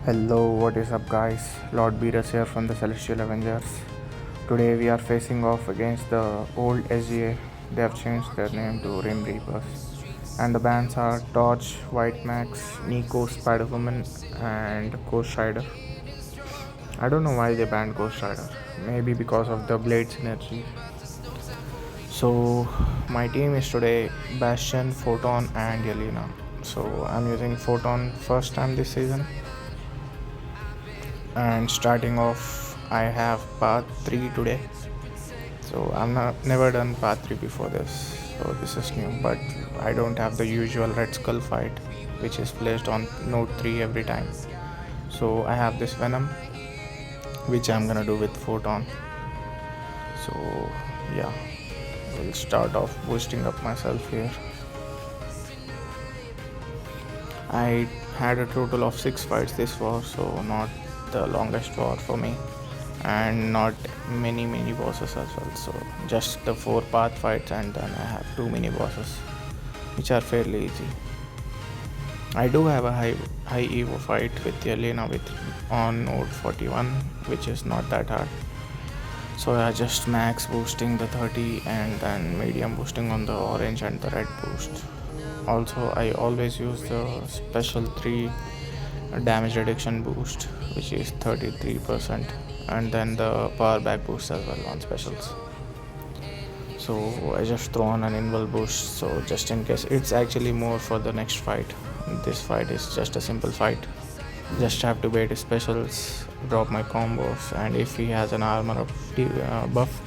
Hello, what is up, guys? Lord Beerus here from the Celestial Avengers. Today we are facing off against the old SGA. They have changed their name to Rim Reapers. And the bands are Torch, White Max, Nico, Spider Woman, and Ghost Rider. I don't know why they banned Ghost Rider. Maybe because of the blade synergy. So, my team is today Bastion, Photon, and Yelena. So, I'm using Photon first time this season. And starting off, I have path 3 today. So I'm not never done path 3 before this, so this is new. But I don't have the usual red skull fight, which is placed on node 3 every time. So I have this venom, which I'm gonna do with photon. So yeah, we'll start off boosting up myself here. I had a total of 6 fights this war, so not the longest war for me, and not many bosses as well. So just the 4 path fights, and then I have 2 mini bosses, which are fairly easy. I do have a high evo fight with yelena with on node 41, which is not that hard. So I just max boosting the 30 and then medium boosting on the orange and the red boost. Also, I always use the special 3 damage reduction boost, which is 33%, and then the power back boost as well on specials. So I just throw on an invul boost, so just in case. It's actually more for the next fight. This fight is just a simple fight. Just have to bait his specials, drop my combos, and if he has an armor up buff,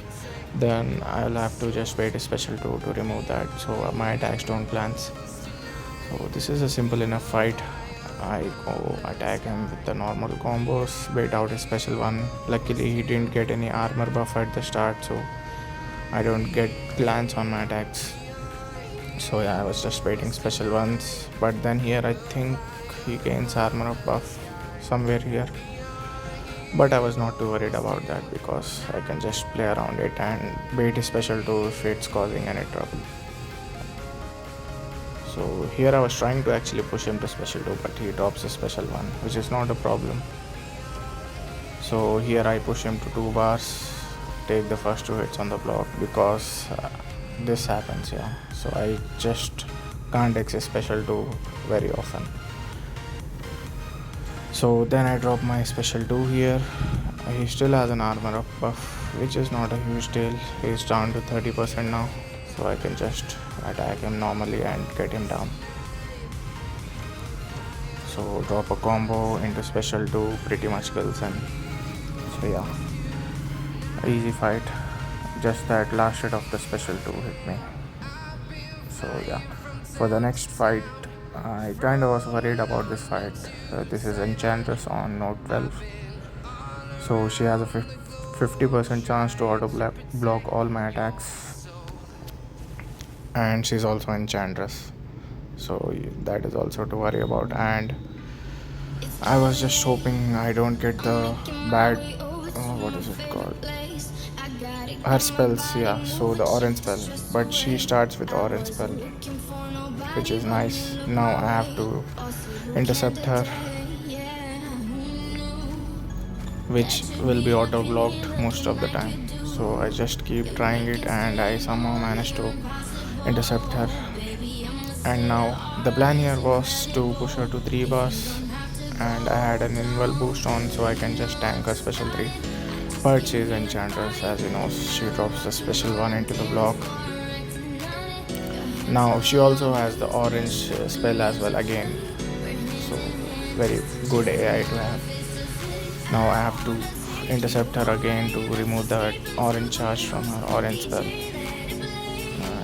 then I'll have to just bait his special to remove that, so my attacks don't glance. So this is a simple enough fight. I go attack him with the normal combos, bait out his special one. Luckily he didn't get any armor buff at the start, so I don't get glance on my attacks. So yeah, I was just baiting special ones, but then here I think he gains armor buff somewhere here. But I was not too worried about that because I can just play around it and bait his special 2 if it's causing any trouble. So here I was trying to actually push him to special 2, but he drops his special 1, which is not a problem. So here I push him to 2 bars, take the first 2 hits on the block because this happens, yeah. So I just can't exit special 2 very often. So then I drop my special 2 here. He still has an armor up buff, which is not a huge deal. He's down to 30% now, so I can just attack him normally and get him down. So drop a combo into special 2, pretty much kills him. So yeah, easy fight. Just that last hit of the special 2 hit me. So yeah, for the next fight, I kinda was worried about this fight. This is enchantress on node 12. So she has a 50% chance to auto block all my attacks, and she's also enchantress, so that is also to worry about. And I was just hoping I don't get the bad what is it called, her spells, yeah, so the orange spell, but she starts with orange spell, which is nice. Now I have to intercept her, which will be auto blocked most of the time. So I just keep trying it, and I somehow managed to intercept her. And now the plan here was to push her to 3 bars, and I had an invul boost on, so I can just tank her special 3. But she's enchantress, as you know, she drops the special 1 into the block. Now she also has the orange spell as well again, so very good AI to have. Now I have to intercept her again to remove the orange charge from her orange spell.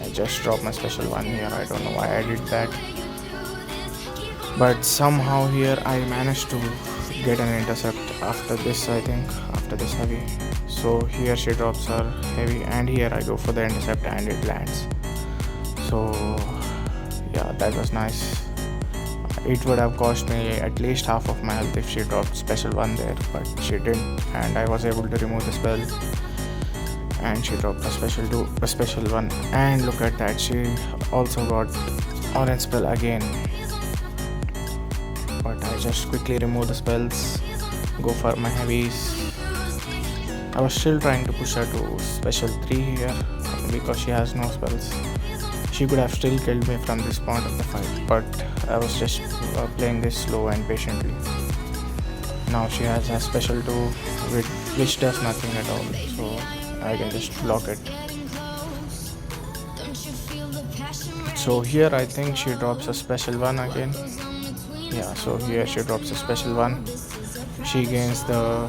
I just dropped my special 1 here. I don't know why I did that, but somehow here I managed to get an intercept after this, I think, after this heavy. So here she drops her heavy, and here I go for the intercept and it lands. So yeah, that was nice. It would have cost me at least half of my health if she dropped special 1 there, but she didn't, and I was able to remove the spell, and she dropped a special 1, and look at that, she also got orange spell again, but I I just quickly remove the spells, go for my heavies. I was still trying to push her to special 3 here because she has no spells. She could have still killed me from this point of the fight, but I was just playing this slow and patiently. Now she has a special 2 which does nothing at all, so I can just block it. So here I think she drops a special 1 again. Yeah, so here she drops a special 1. She gains the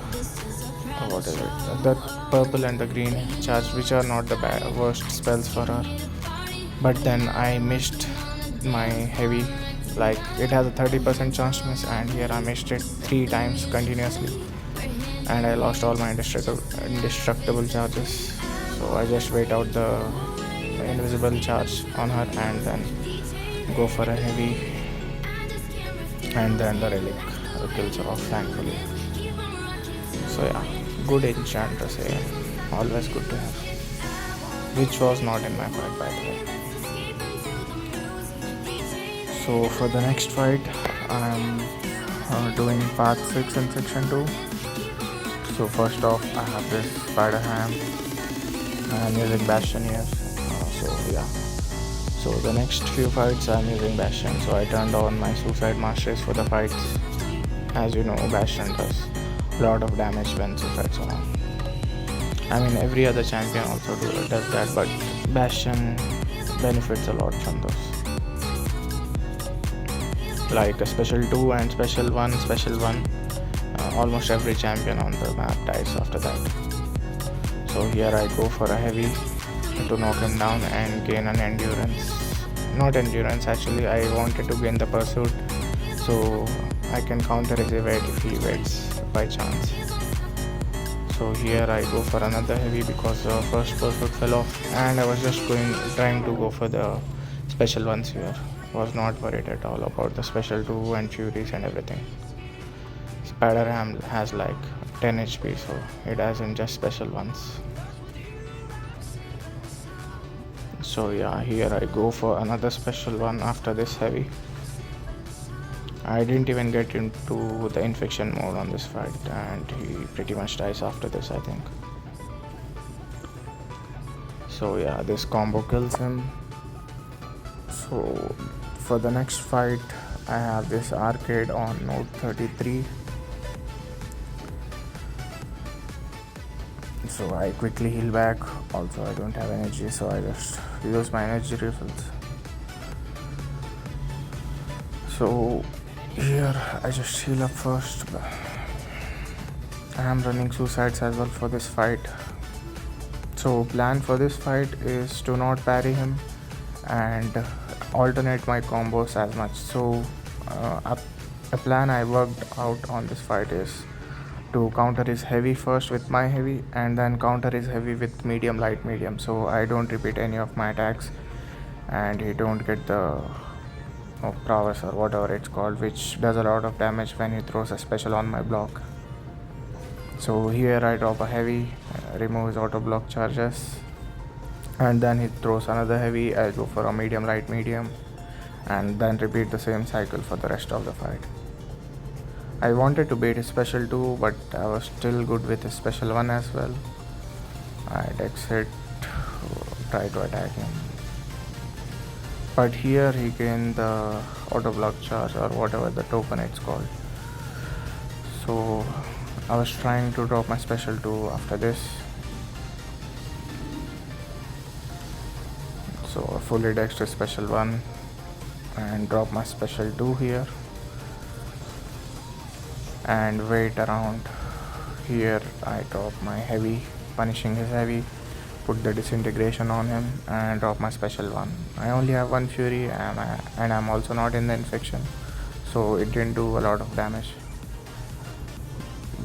what is it? The purple and the green charge, which are not the worst spells for her. But then I missed my heavy. Like it has a 30% chance to miss, and here I missed it 3 times continuously, and I lost all my indestructible charges. So I just wait out the invisible charge on her and then go for a heavy, and then the relic kills her off thankfully. So yeah, good enchantress here, always good to have, which was not in my fight by the way. So for the next fight I'm doing path 6 in section 2. So first off I have this spider ham and using bastion here. So yeah, so the next few fights I'm using bastion. So I turned on my suicide masteries for the fights. As you know, bastion does a lot of damage when suicides are on. I mean every other champion also does that, but bastion benefits a lot from those. Like a special 2 and special 1, almost every champion on the map dies after that. So here I go for a heavy to knock him down and gain an endurance. Not endurance actually, I wanted to gain the pursuit so I can counter his evade if he evades by chance. So here I go for another heavy because the first pursuit fell off, and I was just trying to go for the special ones here. Was not worried at all about the special 2 and furies and everything. Spider Ham has like 10 HP, so it hasn't just special ones. So yeah, here I go for another special one after this heavy. I didn't even get into the infection mode on this fight, and he pretty much dies after this, I think. So yeah, this combo kills him. So for the next fight I have this arcade on node 33. So I quickly heal back. Also I don't have energy, so I just use my energy refills. So here I just heal up first. I am running suicides as well for this fight. So plan for this fight is to not parry him and alternate my combos as much. So a plan I worked out on this fight is to counter his heavy first with my heavy, and then counter his heavy with medium, light, medium, so I don't repeat any of my attacks and he don't get the prowess or whatever it's called, which does a lot of damage when he throws a special on my block. So here I drop a heavy, remove his auto block charges, and then he throws another heavy. I go for a medium, light, medium, and then repeat the same cycle for the rest of the fight. I wanted to bait his special 2, but I was still good with his special 1 as well. I'd exit, try to attack him, but here he gained the auto block charge or whatever the token it's called. So I was trying to drop my special 2 after this. So I fully dexed to special 1 and drop my special 2 here and wait around. Here I drop my heavy, punishing his heavy, put the disintegration on him and drop my special 1. I only have 1 fury and I'm also not in the infection, so it didn't do a lot of damage,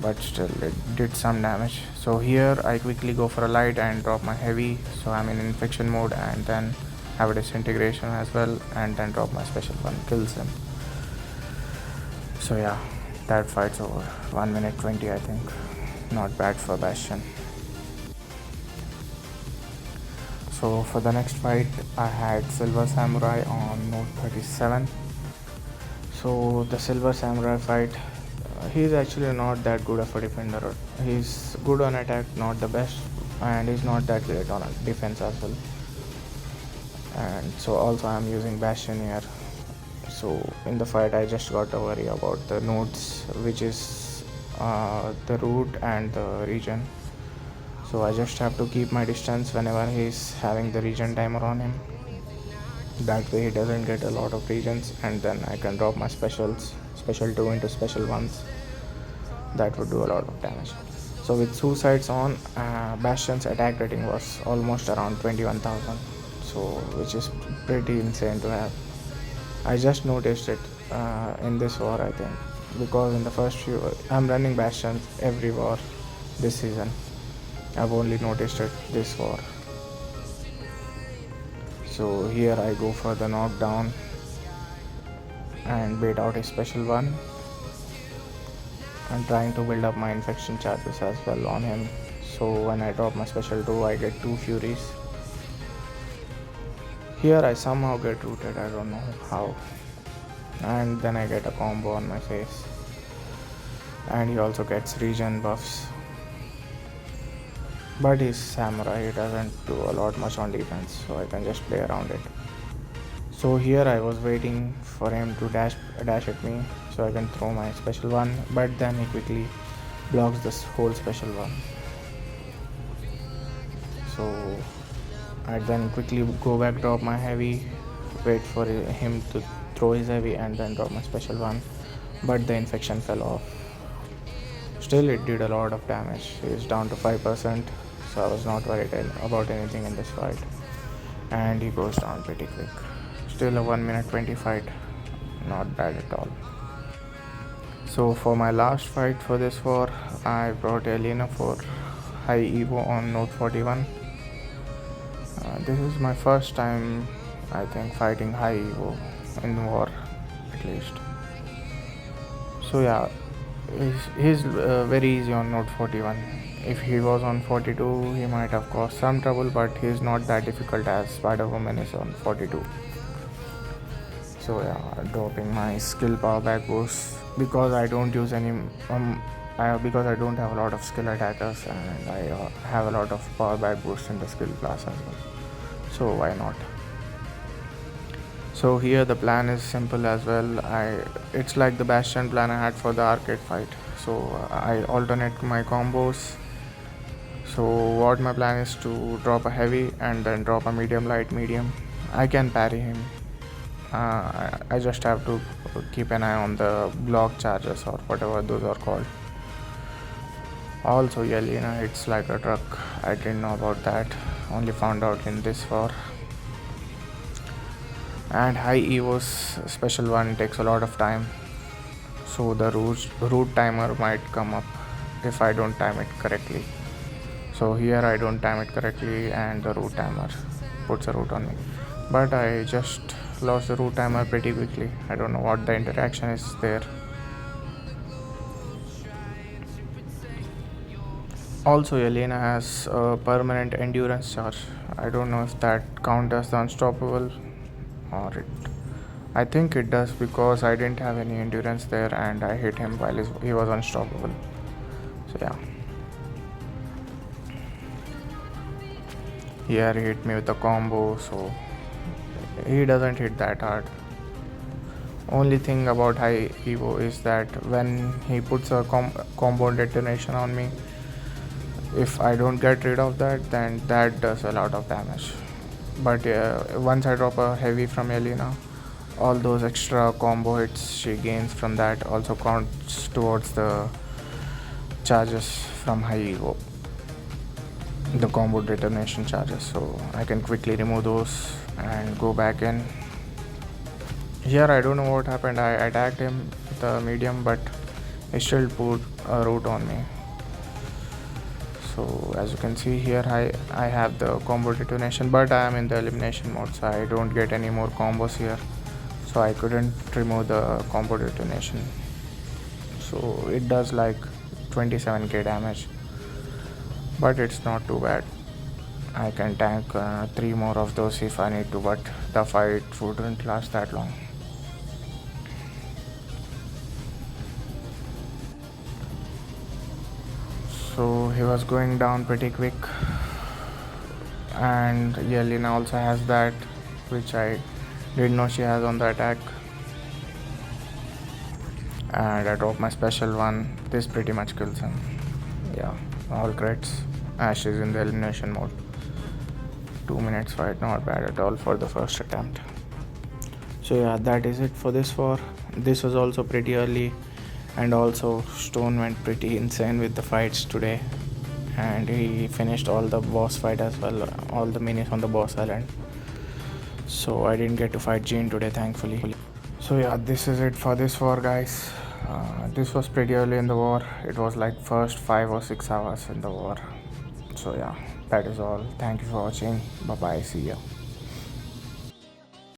but still it did some damage. So here I quickly go for a light and drop my heavy, so I'm in infection mode, and then have a disintegration as well, and then drop my special 1, kills him. So yeah, that fight's over. 1 minute 20 I think. Not bad for Bastion. So for the next fight I had Silver Samurai on node 37. So the silver samurai fight, he's actually not that good of a defender. He's good on attack, not the best, and he's not that great on defense as well. And so also I'm using bastion here. So in the fight I just got to worry about the nodes, which is the root and the region. So I just have to keep my distance whenever he's having the region timer on him. That way he doesn't get a lot of regions, and then I can drop my special 2 into special 1s. That would do a lot of damage. So with suicides on, bastion's attack rating was almost around 21,000, so which is pretty insane to have. I just noticed it in this war, I think, because in the first few, I'm running bastions every war this season. I've only noticed it this war. So here I go for the knockdown and bait out a special 1. I'm trying to build up my infection charges as well on him. So when I drop my special 2, I get 2 furies. Here I somehow get rooted, I don't know how. And then I get a combo on my face. And he also gets regen buffs. But he's samurai, he doesn't do a lot much on defense, so I can just play around it. So here I was waiting for him to dash at me so I can throw my special 1, but then he quickly blocks this whole special 1. So I then quickly go back, drop my heavy, wait for him to throw his heavy, and then drop my special 1, but the infection fell off. Still it did a lot of damage. He's down to 5%, so I was not worried about anything in this fight. And he goes down pretty quick. Still a 1 minute 20 fight, not bad at all. So for my last fight for this war, I brought yelena for high evo on note 41. This is my first time, I think, fighting high evo in war, at least. So yeah, he's very easy on note 41. If he was on 42, he might have caused some trouble, but he's not that difficult as Spider-Woman is on 42. So yeah, dropping my skill power back boost because I don't use any because I don't have a lot of skill attackers, and I have a lot of power back boost in the skill class as well. So why not? So here the plan is simple as well. It's like the bastion plan I had for the arcade fight. So I alternate my combos. So what my plan is to drop a heavy and then drop a medium, light, medium. I can parry him. I just have to keep an eye on the block charges or whatever those are called. Also yelena hits like a truck. I didn't know about that. Only found out in this war. And high evo's special 1 takes a lot of time, so the root timer might come up if I don't time it correctly. So here I don't time it correctly and the root timer puts a root on me, but I just lost the root timer pretty quickly. I don't know what the interaction is there. Also yelena has a permanent endurance charge. I don't know if that counts as the unstoppable or it. I think it does because I didn't have any endurance there and I hit him while he was unstoppable. So yeah. Here he hit me with a combo, so he doesn't hit that hard. Only thing about high evo is that when he puts a combo detonation on me, if I don't get rid of that, then that does a lot of damage. But once I drop a heavy from yelena, all those extra combo hits she gains from that also counts towards the charges from high evo, the combo detonation charges. So I can quickly remove those and go back in. Here I don't know what happened. I attacked him with a medium, but he still put a root on me. So as you can see here, I have the combo detonation, but I am in the elimination mode, so I don't get any more combos here. So I couldn't remove the combo detonation. So it does like 27k damage, but it's not too bad. I can tank 3 more of those if I need to, but the fight wouldn't last that long. So he was going down pretty quick, and Yelena also has that, which I didn't know she has on the attack. And I dropped my special one. This pretty much kills him. Yeah, all crits. Ash is in the elimination mode. 2 minutes fight, not bad at all for the first attempt. So yeah, that is it for this war. This was also pretty early, and also Stone went pretty insane with the fights today, and he finished all the boss fight as well, all the minis on the boss island. So I didn't get to fight Jean today, thankfully. So yeah, this is it for this war, guys. This was pretty early in the war. It was like first 5 or 6 hours in the war. So yeah, that is all. Thank you for watching. Bye bye, see ya.